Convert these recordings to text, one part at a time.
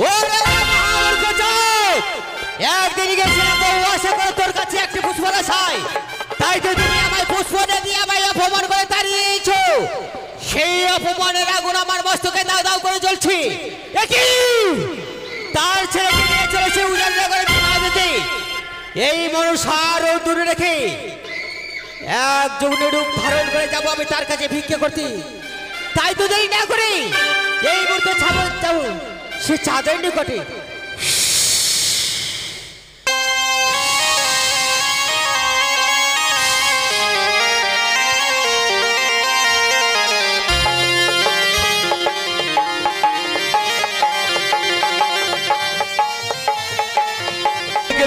ওরে মহামূর্খ চোখ, একদিন গেছিলাম বহু আশা করে তোর কাছে একটি পুষ্পরা চাই, তাই তো তুমি আমায় পুষ্প দিয়ে আমায় অপমান করে তাড়িয়েছো। সেই অপমানের আগুন আমার মস্তকে দাও দাও করে জ্বলছে। একই তার ছেলেকে নিয়ে চলেছে উজাড় করে বিবাহ দিতে। এই মনুষ্যার দূরে রেখে এক যৌনের রূপ ধারণ করে যাবো আমি তার কাছে ভিক্ষা করতে। তাই তো দেরি না করে এই মুহূর্তে যাবো সে চাঁদের নিকটে।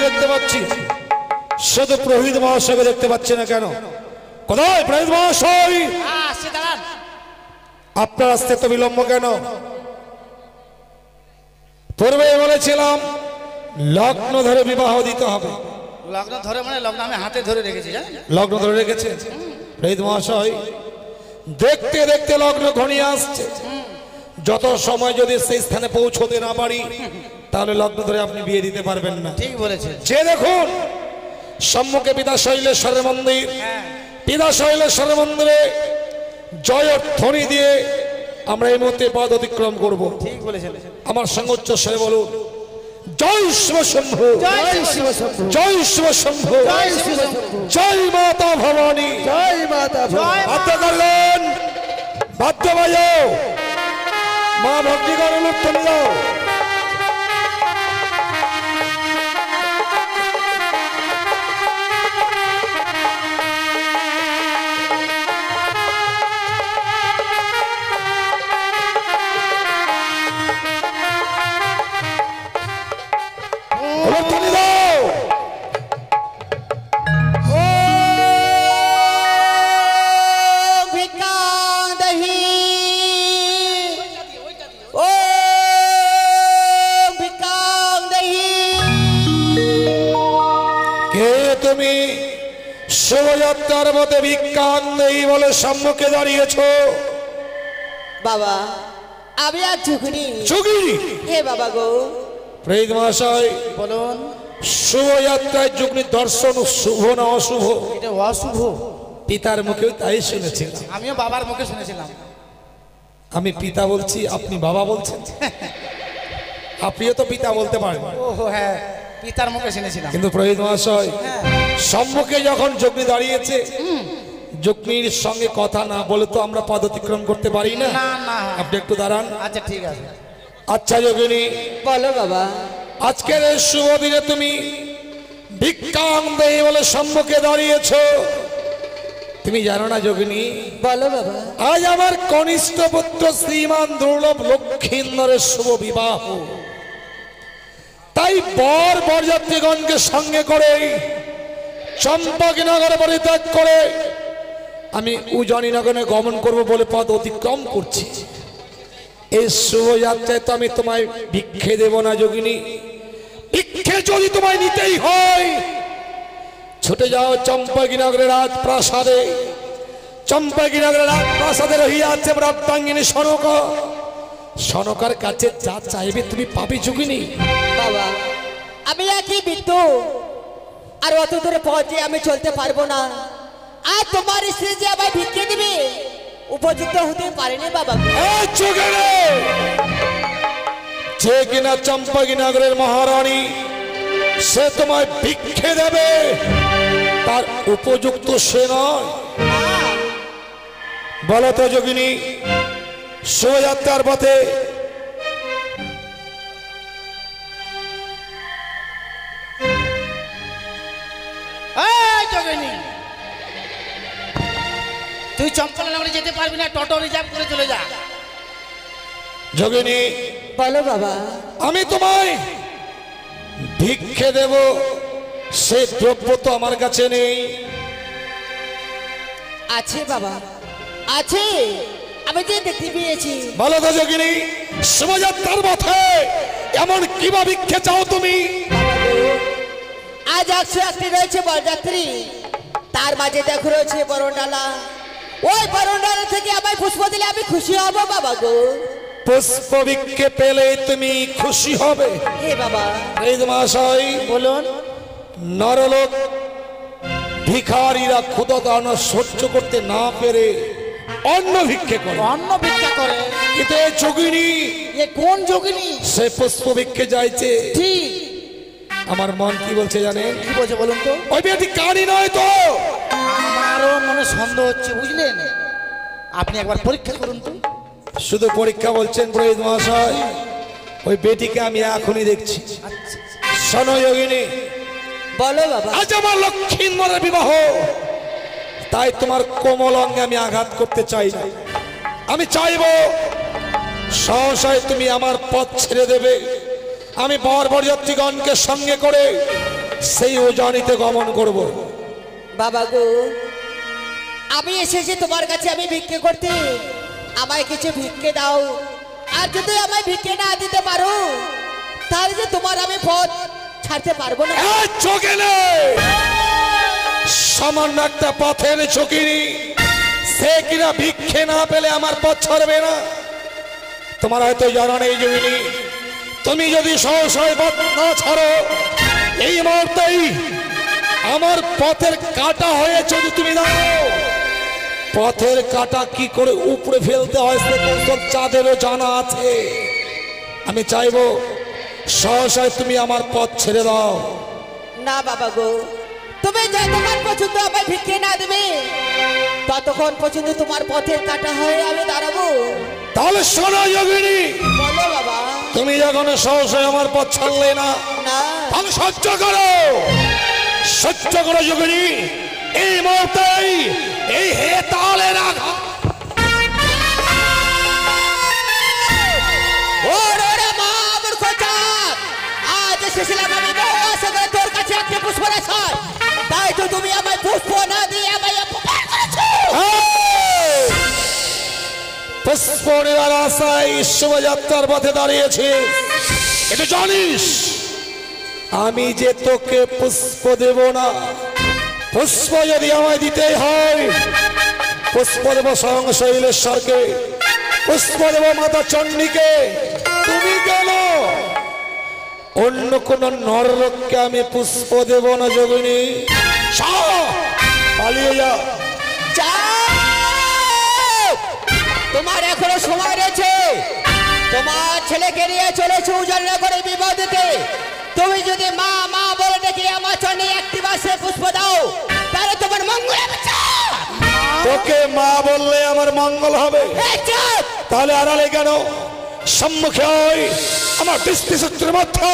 দেখতে পাচ্ছি শুধু প্রহিত মহাশয়কে দেখতে পাচ্ছি না কেন? কোথায় প্রহিত মহাশয়? আপনার আসতে তো বিলম্ব কেন? পূর্বে বলেছিলাম লগ্ন ধরে বিবাহ দিতে হবে। লগ্ন ধরে মানে লগ্ন আমি হাতে ধরে রেখেছি, জানেন? লগ্ন ধরে রেখেছে প্রহিত মহাশয়। দেখতে দেখতে লগ্ন ঘনিয়ে আসছে। যত সময় যদি সেই স্থানে পৌঁছতে না পারি তাহলে লগ্ন ধরে আপনি বিয়ে দিতে পারবেন না। ঠিক বলেছেন। যে দেখুন সম্মুখে পিতা শৈলেশ্বরের মন্দির, পিতা শৈলেশ্বরের মন্দিরে জয়ধ্বনি দিয়ে আমরা এই মুহূর্তে পদ অতিক্রম করব। ঠিক বলেছেন। আমার সঙ্গে উচ্চ স্বরে বলুন, জয় শিব শম্ভু, জয় শিব শম্ভু, জয় শিব শম্ভু, জয় শিব শম্ভু, জয় মাতা ভবানী, জয় মাতা ভবানী। বাদ্য করলেন, বাদ্য বাজাও, মা ভক্তিগণ লুপ্তনি দাও। লুপ্তনি দাও। তুমি শোভাযাত্রার মধ্যে ভিক্ষান নেই বলে সম্মুখে দাঁড়িয়েছ? বাবা আমি আর ঝুঁকুনি যোগী হে বাবা গো। প্রহিত মহাশয় বলুন, শোভাযাত্রায় যুগ্নি দর্শন শুভ না অশুভ? এটা অশুভ। পিতার মুখেও তাই শুনেছিলাম। আমিও বাবার মুখে শুনেছিলাম। আমি পিতা বলছি, আপনি বাবা বলছেন। আপনিও তো পিতা বলতে পারেন। ওহো হ্যাঁ, পিতার মুখে শুনেছিলাম। কিন্তু প্রহিত মহাশয় সম্মুখে যখন যজ্ঞ দাঁড়িয়েছে, যজ্ঞের সঙ্গে কথা না বলে তো আমরা পদ অতিক্রম করতে পারি না। না না, আপনি একটু দাঁড়ান। আচ্ছা ঠিক আছে। আচ্ছা যোগিনী, বলো বাবা। আজকের এই শুভ দিনে তুমি ভিক্ষাং দেই বলে সম্মুখে দাঁড়িয়েছ, তুমি জানো না যোগিনী? বলো বাবা। আজ আমার কনিষ্ঠ পুত্র শ্রীমান দুর্লভ লক্ষ্মীন্দরের শুভ বিবাহ। তাই বর বরযাত্রীগণকে সঙ্গে করে চম্পকনগর পরিত্যাগ করে আমি উজানিনগরে গমন করব বলে পথ অতিক্রম করছি। এই শুভযাত্রায় তো আমি তোমায় ভিক্ষে দেব না যোগিনী। ভিক্ষে যদি তোমায় নিতেই হয় ছুটে যাও চম্পকনগরের রাজপ্রাসাদে। চম্পকনগরের রাজপ্রাসাদে রহিয়া আছে ব্রাত্যাঙ্গিনী সনকা। সনকার কাছে যা চাইবে তুমি পাবে যোগিনী। বাবা আমি একই বিদ্যু, আর অত দূরে পৌঁছে আমি চলতে পারবো না। আর তোমার স্ত্রী যে আমায় ভিক্ষে দিবে উপযুক্ত হতে পারেনি বাবা। যে কিনা চম্পকনগরের মহারানী, সে তোমায় ভিক্ষে দেবে, তার উপযুক্ত সে নয়। বলো তো যোগিনী, শোভাযাত্রার পথে তুই চম্পকনগরে যেতে পারবি না, টোটো রিজার্ভ করে চলে যা। যোগিনী বলো বাবা। আমি তোমায় ভিক্ষে দেব, সে দ্রব্য তো আমার কাছে নেই। আছে বাবা আছে, আমি যে দেখতে পেয়েছি। বলো তো যোগিনী, শোভাযাত্রার পথে এমন কিবা ভিক্ষে চাও তুমি? আজ 101টি রয়েছে বরযাত্রী, তার মাঝে দেখো রয়েছে বরণডালা। ওই বরণডালা থেকে আমায় পুষ্প দিলে আমি খুশি হব বাবা গো। পুষ্প ভিক্ষে পেলে তুমি খুশি হবে। হে বাবা, এই মহাশয় বলুন। নরলোক ভিখারিরা ক্ষুধা সহ্য করতে না পেরে অন্ন ভিক্ষে করে, অন্ন ভিক্ষা করে। কিন্তু এই যোগিনী, এ কোন যোগিনী? সে পুষ্প ভিক্ষে যাইছে। ঠিক। আমার মন কি বলছে জানেন? কি বলছে বলুন তো? ওই বেটি কানি নয় তো। আমারও মনে সন্দেহ হচ্ছে, বুঝলেন? আপনি একবার পরীক্ষা করুন তো। শুধু পরীক্ষা বলছেন পুরোহিত মহাশয়? ওই বেটিকে আমি এখনই দেখছি। শোনো যোগিনী, বলো বাবা। আজ আমার লক্ষ্মীন্দরের বিবাহ, তাই তোমার কোমল অঙ্গে আমি আঘাত করতে চাই না। আমি চাইবো সহসায় তুমি আমার পথ ছেড়ে দেবে। আমি বর বরযাত্রীগণকে সঙ্গে করে সেই উজানিতে গমন করব। বাবা গো, আমি এসেছি তোমার কাছে আমি ভিক্ষে করতে, আমায় কিছু ভিক্ষে দাও। আর যদি আমায় ভিক্ষে না দিতে পারো, তাহলে যে তোমার আমি পথ ছাড়তে পারবো না। চোখে সামান্য একটা পথের ঝুঁকিনি, সে কিনা ভিক্ষে না পেলে আমার পথ ছাড়বে না। তোমার হয়তো জানা নেই যোগিনী, তুমি যদি সহসায় পথ না ছাড়ো, এই মুহূর্তেই আমার পথের কাটা হয়ে যদি তুমি দাও, পথের কাটা কি করে উপরে ফেলতে হয় সে কৌশল চাঁদেরও জানা আছে। আমি চাইবো সহসায় তুমি আমার পথ ছেড়ে দাও। না বাবা গো, তুমি যতক্ষণ পর্যন্ত আমায় ভিক্ষে না দেবে, ততক্ষণ পর্যন্ত তোমার পথের কাটা হয়ে আমি দাঁড়াবো। তাহলে শোনো যোগিনী, বলো বাবা। তুমি যখন সহসায় আমার পথ ছাড়লে না, না, তাহলে সহ্য করো, সহ্য করো যোগিনী। এই মুহূর্তেই এই হে তালে রাখা ওরে মা মূর্খ জাত, আজ এসেছিলাম আমি বহু আশা করে তোর কাছে একটা পুষ্প রাখার, তাই তো তুমি আমায় পুষ্প না দিয়ে আমায় অপমান করেছো। পুষ্প নেওয়ার আশায় শোভাযাত্রার পথে দাঁড়িয়েছিস, এটা জানিস আমি যে তোকে পুষ্প দেব না। পুষ্প যদি আমায় দিতেই হয়, পুষ্প দেব স্বয়ং শৈলেশ্বরকে, পুষ্প দেব মাতা চণ্ডীকে। তুমি কেন অন্য কোন নরলোককে আমি পুষ্প দেব না যোগিনী। পালিয়ে যা। যাও, তোমার এখনো সময় রয়েছে। তোমার ছেলেকে নিয়ে চলেছে উজাননগরে বিবাহ দিতে। তুমি যদি মা মা বলে ডেকে আমার চরণে একটি বাসে পুষ্প দাও, তাহলে তোমার মঙ্গল হবে। তোকে মা বললে আমার মঙ্গল হবে, এই চুপ! তাহলে আড়ালে কেন? সম্মুখে হয়, আমার দৃষ্টিশক্তির মধ্যে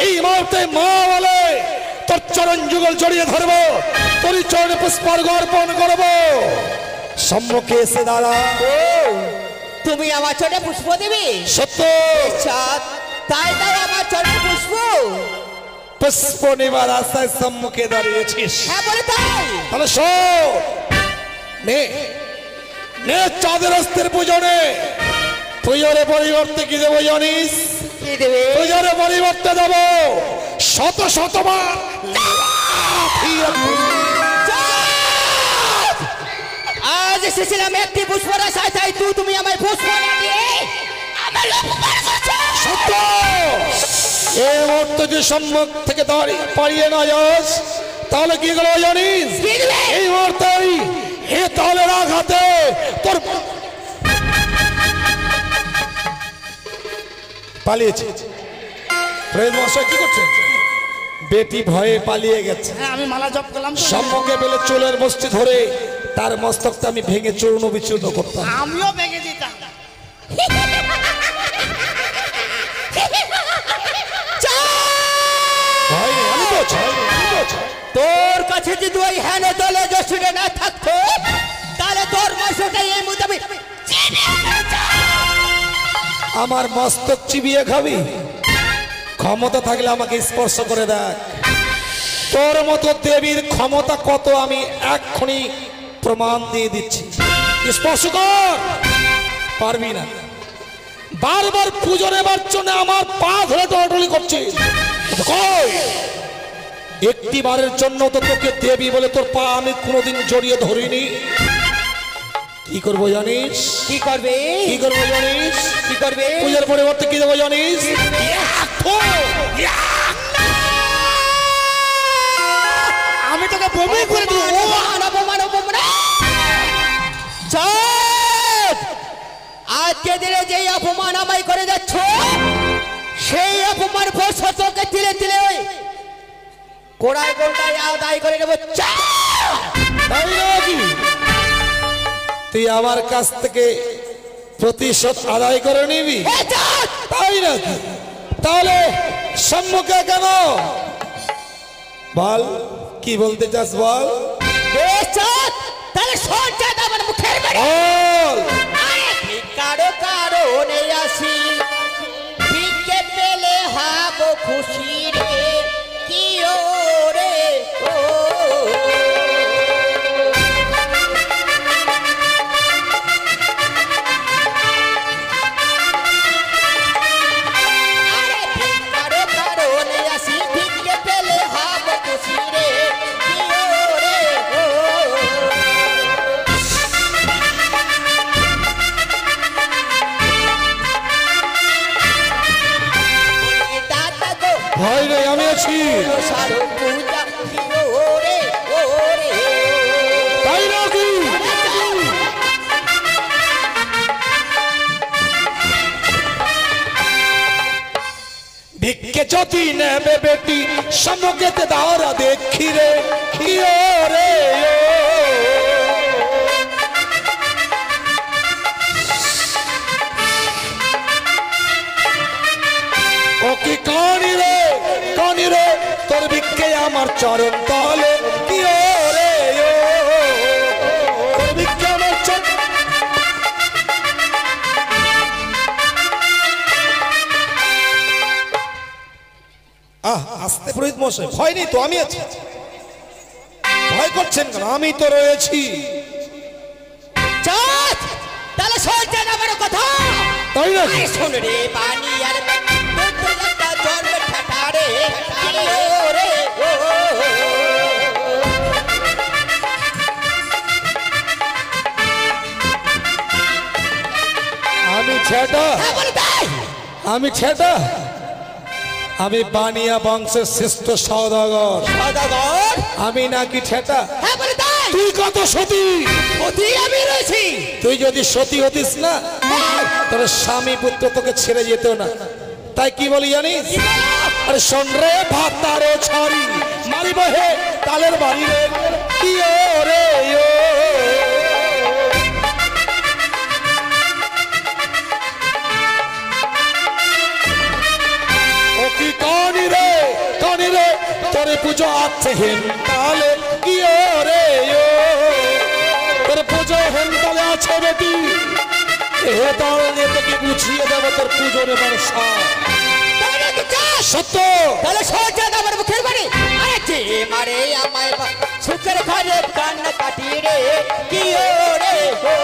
এই মুহূর্তে মা বলে তোর চরণ যুগল জড়িয়ে ধরবো, তোর চরণে পুষ্পার্ঘ অর্পণ করবো। সম্মুখে এসে দাঁড়া। তুমি আমার চরণে পুষ্প দেবে? সত্য। চাঁদ, তাই দাও আমার চরণে পুষ্প। পুষ্প নেবার আশায় সম্মুখে দাঁড়িয়েছিস? হ্যাঁ বলে তাই। তাহলে শোন, নে নে চাঁদের অস্তের পূজনে। পূজনের পরিবর্তে কি দেবো জানিস? কি দেবে? পূজনের পরিবর্তে দেবো শত শতবার চাঁদ! আজ এসেছিলাম একটি পুষ্প রাখায়, তাই তুমি আমায় পুষ্প না দিয়ে আমার অপমান করেছো। সত্য। এই মুহূর্তে যে সম্মুখ থেকে পারিয়ে না যাস, তাহলে কি করবো জানিস? কি দেবে? এই মুহূর্তেই হে তাহলে রাখাতে তোর পালিয়েছে। প্রেম মশাই কি করছে? বেটি ভয়ে পালিয়ে গেছে। হ্যাঁ, আমি মালা জপ করলাম তো। সম্মুখে পেলে চুলের মুষ্টি ধরে তার মস্তকটা আমি ভেঙে চূর্ণ বিচূর্ণ করতাম। আমিও ভেঙে দিতাম। হয়নি, আমি তো চাই, আমি তো চাই। তোর কাছে যদি ওই হ্যানে তলে যশুরে না থাকতো, তাহলে তোর মস্তকটা এই মুহূর্তে আমি চিবিয়ে খেতাম। আমার মস্তক চিবিয়ে খাবি? ক্ষমতা থাকলে আমাকে স্পর্শ করে দেখ। তোর মতো দেবীর ক্ষমতা কত আমি এক্ষুনি প্রমাণ দিয়ে দিচ্ছি। স্পর্শ কর। পারবি না। বারবার পুজো নেবার জন্য আমার পা ধরে দৌড়াদৌড়ি করছিস। কই? একটি বারের জন্য তো তোকে দেবী বলে তোর পা আমি কোনোদিন জড়িয়ে ধরিনি। কি করবো জানিস? কি করবে? কি করবো জানিস? কি করবে? পূজার পরিবর্তে কি দেবো জানিস? আমি তোকে বমি করে দেবো। অপমান, অপমান, অপমান। চোদ! আজকে দিনে যেই অপমান আমায় করে যাচ্ছ, সেই অপমান বর্ষ তোকে তিলে তিলে ওই কোড়ায় কোড়ায় আদায় করে নেবো। তাই নাকি? তুই আমার কাছ থেকে প্রতিশোধ আদায় করে নিবি? তাই নাকি? তাহলে সম্মুখে কেন বল, কি বলতে চাস বল? তাহলে সঞ্চয় আমার মুখের বেড়ে বল। কারো কারণে আসি, ভিক্ষে পেলে হাবো খুশি রে, কি ও রে ও। আরে কারো কারণে আসি, ভিক্ষে পেলে হাবো খুশি রে, কি ও রে ও। ভয় নেই, আমি আছি। তাই নাকি? ভিক্ষে যদি নেবে বেটি সম্মুখেতে দাঁড়া দেখি রে, কি ও রে ও। ও কি কানি রে, কানি রে, তোর ভিক্ষে আমার চরণ তলে, কি ও রে ও। তোর ভিক্ষে আমার চরণ। আস্তে পুরোহিত মশাই, ভয় নেই তো, আমি আছি। ভয় করছেন কেন? আমি তো রয়েছি। তাহলে সঞ্চয় আমার কথা তাই নাকি? শোন রে বাণী আর জন্ম ঠাটারে রে ও। আমি ছেটা, আমি ছেটা, আমি বানিয়া বংশের শ্রেষ্ঠ সওদাগর। সদাগর আমি নাকি ছেটা? হ্যাঁ বলে তাই। তুই কত সতী? অতি আমি রয়েছি। তুই যদি সতী হতিস না, তোর স্বামী পুত্র তোকে ছেড়ে যেত না। তাই কি বলি জানিস? আরে শোন রে ভাতারে ছাড়ি, মারিব হে তালের বাড়ি রে, কি ও রে ও। ও কি কানি রে, কানি রে, তোরে পুজো আছে হেন তালে, কি ও রে ও। তোর পুজো হেন তালে আছে বেটি, এ তাল নিয়ে তোকে বুঝিয়ে দেবো তোর পুজোর বর্ষা। সত্য। তাহলে সঞ্চয় আমার মুখের বাড়ি। আরে যে মারে আমায় সুখের ঘরে কান্না কাটি রে, কি ও রে ও।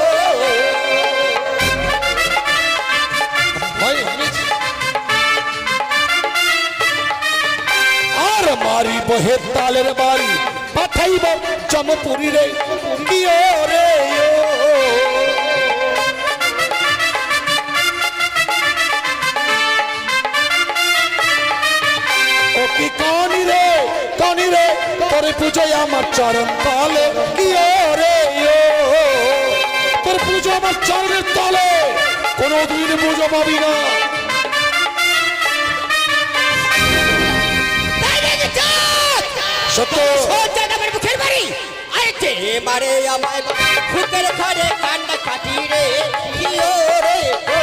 আর মারিব হে তালের বাড়ি, পাঠাইব জমপুরি রে, কি ও রে ও। ও কি কানি রে, কানি রে, তোর পুজোয় আমার চরণ তলে, কি ও রে ও। তোর পুজো আমার চরণের তলে, কোনদিন পুজো পাবি না। সত্য। সঞ্চয় আমার মুখের বাড়ি। আরে যে মারে আমায় সুখের ঘরে কান্না কাটি রে, কি ও রে ও।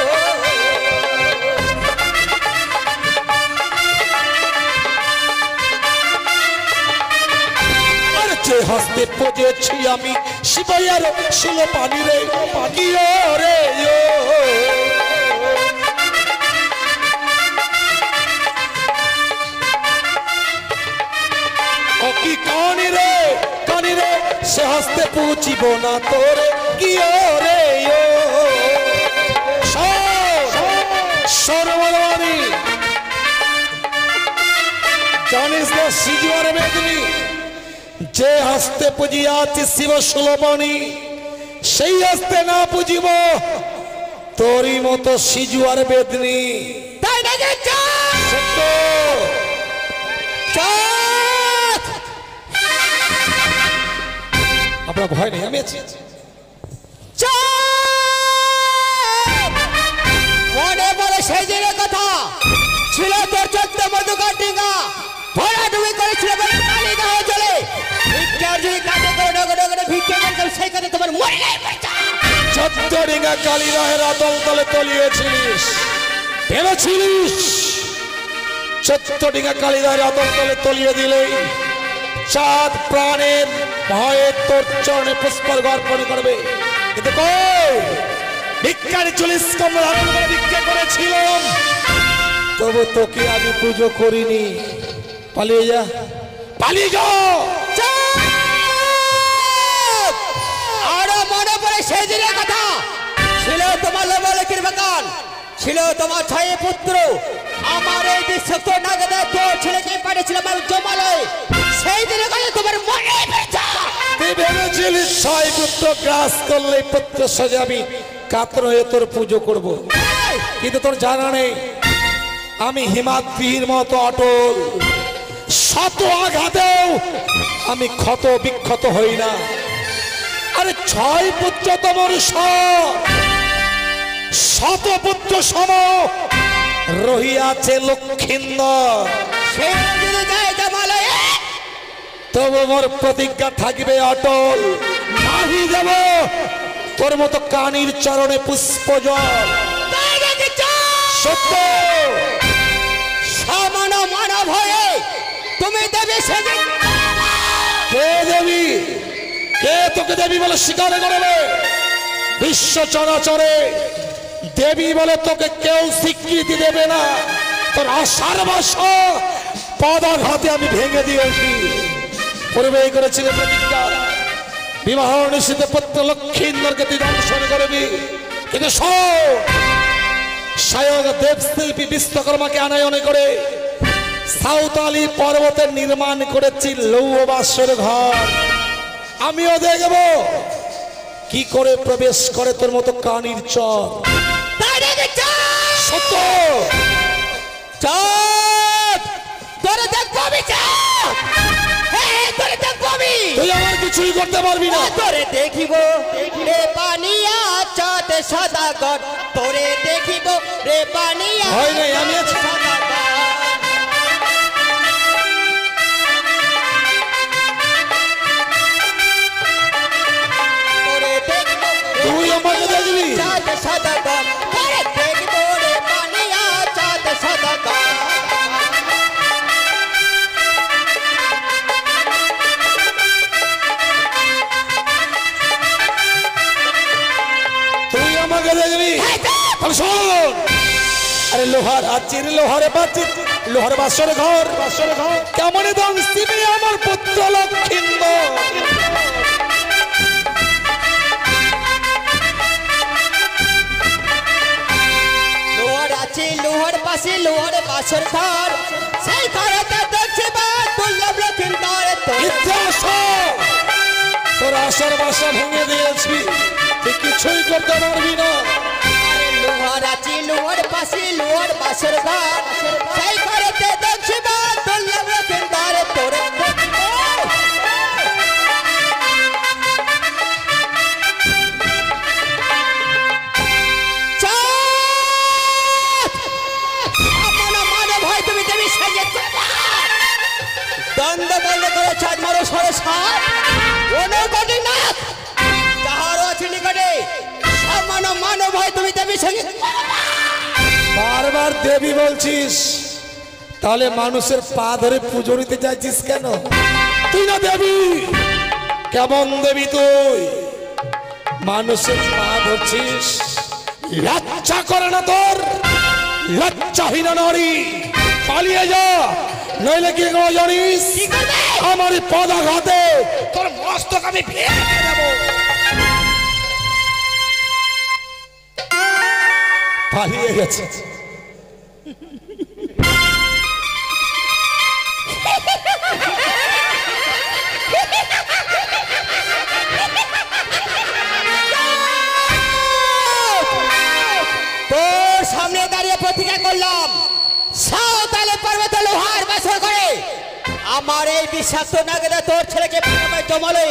যে হস্তে পুজেছি আমি শিবাইয়ার শিল পানি রে, কি ও রে ও। ও কি কানি রে, কানি রে, সে হস্তে পুজিব না তোরে, কি ও রে ও। সর্বদানি জানিস না সিজুয়ার মেদিনী, যে হস্তে পুজিয়াছি শিব সুলভনী, সেই আসতে না বুঝিব তোরই মতো সিজু আর বেদনি। তাই নাকি? সত্য। আপনার ভয় নেই, আমি আছি। মনে পড়ে সেই দিনের কথা, ছিল তোর 14 মধুকর ডিঙ্গা, ভরা ডুবি করেছিল বলে কালিকা হয়ে চলে ভিক্ষার যদি কাজে করে ডগরে ডগরে ভিক্ষা করতাম, সেই কাজে তোমার মনে নাই পড়তা। 14 ডিঙ্গা কালিরাহের আতল তলে তলিয়েছিলিস, ভেবেছিলিস 14 ডিঙ্গা কালিরাহের আতল তলে তলিয়ে দিলেই চাঁদ প্রাণের ভয়ে তোর চরণে পুষ্পার্ঘ্য অর্পণ করবে। কিন্তু কই, ভিক্ষার 40 কম ধারণ করে ভিক্ষা করেছিলাম, তবু তোকে আমি পুজো করিনি। পালিয়ে যা, পালিয়ে যা। আরো মনে পড়ে সেই দিনের কথা, ছিল তোমার লবলকির বাগান, ছিল তোমার 6 পুত্র, আমার এই বিশ্বস্ত নাগদা তোর ছেলেকে পাঠিয়েছিলাম আমি জমালয়, সেই দিনের কথা তোমার মনে পড়ছে? তুই ভেবেছিলিস 6 পুত্র গ্রাস করলে পুত্র সাজাবি, কাতর হয়ে তোর পুজো করব, কিন্তু তোর জানা নেই আমি হিমাদ্রির মতো অটল, শত আঘাতেও আমি ক্ষত বিক্ষত হই না। আরে 6 পুত্র তোমার শত পুত্র সম রহিয়াছে লক্ষিন্দর, সেই দিনে যায় জমালয়, তবু মোর প্রতিজ্ঞা থাকবে অটল, নাহি দেব তোর মতো কানির চরণে পুষ্প জল। সত্য। সামান্য মানব হয়ে তুমি দেবে সেদিন, কে দেবী, কে তোকে দেবী বলে স্বীকার করবে? বিশ্ব চরাচরে দেবী বলে তোকে কেউ স্বীকৃতি দেবে না। তোর আশার বাসা পদাঘাতে আমি ভেঙে দিয়েছি। পূর্বেই করেছিল প্রতিজ্ঞা, বিবাহ নিশ্চিত পুত্র লক্ষ্মীন্দরকে তুই দংশন করবি, কিন্তু স্বয়ং দেবশিল্পী বিশ্বকর্মাকে আনায়নে করে সাঁওতালি পর্বতে নির্মাণ করেছি লৌহ বাসর ঘর। আমিও দেখব কি করে প্রবেশ করে তোর মতো কানির চর। সত্য। তোরে দেখবো আমি, তোরে দেখবো আমি, তুই আমার কিছুই করতে পারবি না। তোরে দেখিব রে পানিয়া চাঁদ সদাগর, তোরে দেখিব রে পানিয়া ভয় নেই, আমি আছি। তোরে দেখব তুই আমাকে দেখবি, চাঁদ সদাগর, তোরে দেখব রে পানিয়া চাঁদ সদাগর। তুই আমাকে দেখবি। তাহলে শোন, আরে লোহার আচির লোহারে বাচির লোহার বাসর ঘর, বাসর ঘর কেমন দংশিবি আমার পুত্র লক্ষ্মীন্দর। লোহার আছে লোহার পাশে লোহার বাসর ঘর, সেই ঘরেতে দেখছি বা দুর্লভ লক্ষিন্দর। ইতিহাস তোর আশার বাসা ভেঙে দিয়েছি, তুই কিছুই করতে পারবি না। লোহার আছে লোহার পাশে লোহার বাসর ঘর, সেই ঘরেতে দেখছি বা দুর্লভ লক্ষিন্দর। তোরে দ্বন্দ্ব বন্ধ করে চাঁদ মারো সরে সাত অনুকটি না যাহারও আছে নিকটে সামান্য মানব হয় তুমি দেবী সঙ্গে। বারবার দেবী বলছিস, তাহলে মানুষের পা ধরে পুজো নিতে চাইছিস কেন? তুই না দেবী, কেমন দেবী তুই? মানুষের পা ধরছিস, লজ্জা করে না তোর? লজ্জাহীন নারী, পালিয়ে যা, নইলে কি করবো জানিস? আমার পদাঘাতে তোর মস্তক আমি ভেঙে দেব। পালিয়ে গেছে। বললাম সাঁওতালে পর্বতে লোহার বাসর করে আমার এই বিষাক্ত নাগেদা তোর ছেলেকে প্রেমে জমালে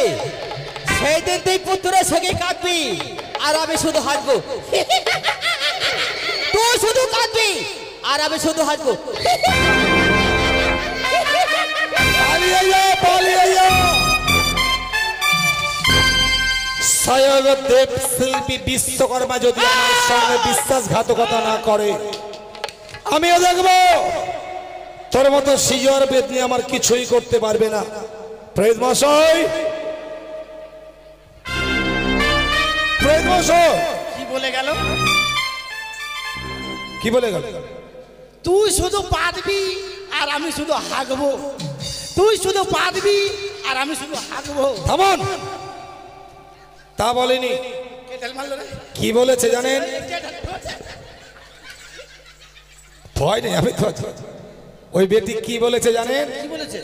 সেই দিন তুই পুত্রের সঙ্গে কাঁদবি আর আমি শুধু হাসবো। তুই শুধু কাঁদবি আর আমি শুধু হাসবো। স্বয়ং দেব শিল্পী বিশ্বকর্মা যদি আমার সঙ্গে বিশ্বাসঘাতকতা না করে, আমিও দেখবো তোর মতো সিজর বেদনি আমার কিছুই করতে পারবে না। প্রেত মশাই, প্রেত মশাই কি বলে গেল? কি বলে গেল? তুই শুধু পাদবি আর আমি শুধু হাগবো। তুই শুধু পাদবি আর আমি শুধু হাগবো। থামুন, তা বলেনি। কি বলেছে জানেন? ভয় নেই, আমি তো আছি। ওই বেটি কি বলেছে জানেন? কি বলেছে?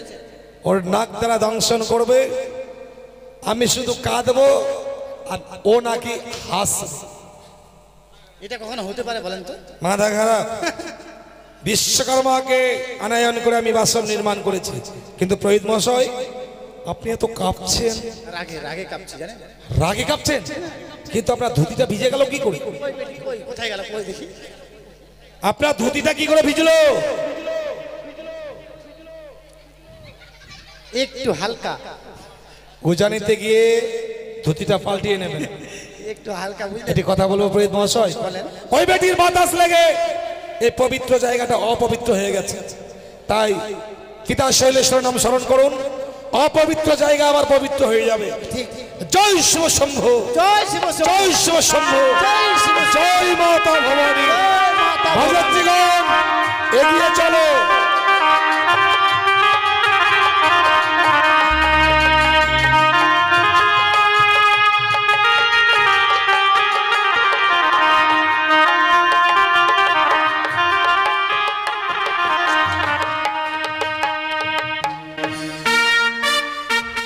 ওর নাক দ্বারা দংশন করবে, আমি শুধু কাঁদবো আর ও নাকি হাসবে। এটা কখনো হতে পারে বলেন তো? মাথা খারাপ। বিশ্বকর্মাকে আনায়ন করে আমি বাসন নির্মাণ করেছি, কিন্তু প্রহিত মশাই আপনি এত কাঁপছেন। রাগে রাগে কাঁপছি জানেন? রাগে কাঁপছেন, কিন্তু আপনার ধুতিটা ভিজে গেল কি করে? কোথায় গেল কই দেখি? আপনার ধুতিটা কি করে ভিজলো? একটু হালকা, গুজানিতে গিয়ে ধুতিটা পাল্টিয়ে নেবেন। একটু হালকা বুঝলেন? এটি কথা বলবো প্রহিত মহাশয়। বলেন। ওই বেটির বাতাস লেগে এই পবিত্র জায়গাটা অপবিত্র হয়ে গেছে, তাই পিতা শৈলেশ্বর নাম স্মরণ করুন, অপবিত্র জায়গা আবার পবিত্র হয়ে যাবে। ঠিক। জয় শিব শম্ভু, জয় শিব শম্ভু, জয় শিব শম্ভু, জয় শিব শম্ভু, জয় মাতা ভবানী। ভগতগণ এগিয়ে চলো।